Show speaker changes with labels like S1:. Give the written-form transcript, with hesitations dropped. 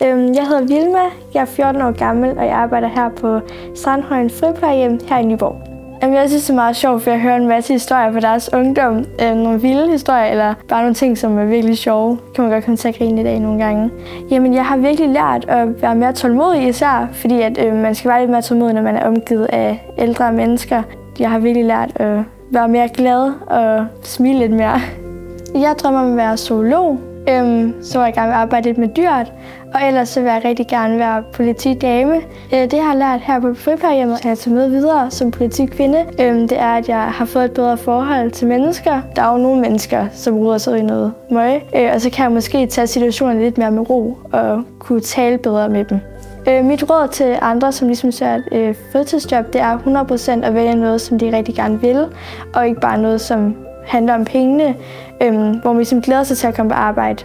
S1: Jeg hedder Vilma, jeg er 14 år gammel, og jeg arbejder her på Strandhøjen Friplejehjem her i Nyborg. Jeg synes, det er meget sjovt, for jeg hører en masse historier fra deres ungdom. Nogle vilde historier, eller bare nogle ting, som er virkelig sjove. Kan man godt komme til at grine i dag nogle gange. Jamen, jeg har virkelig lært at være mere tålmodig især, fordi at, man skal være lidt mere tålmodig, når man er omgivet af ældre mennesker. Jeg har virkelig lært at være mere glad og smile lidt mere. Jeg drømmer om at være zoolog. Så vil jeg gerne arbejde lidt med dyrt, og ellers så vil jeg rigtig gerne være politidame. Det jeg har lært her på friplejehjemmet, kan jeg tage med videre som politikvinde. Det er, at jeg har fået et bedre forhold til mennesker. Der er jo nogle mennesker, som ruder sig i noget møg, og så kan jeg måske tage situationen lidt mere med ro og kunne tale bedre med dem. Mit råd til andre, som ligesom ser et fritidsjob, det er 100% at vælge noget, som de rigtig gerne vil, og ikke bare noget, som handler om pengene, hvor man ligesom glæder sig til at komme på arbejde.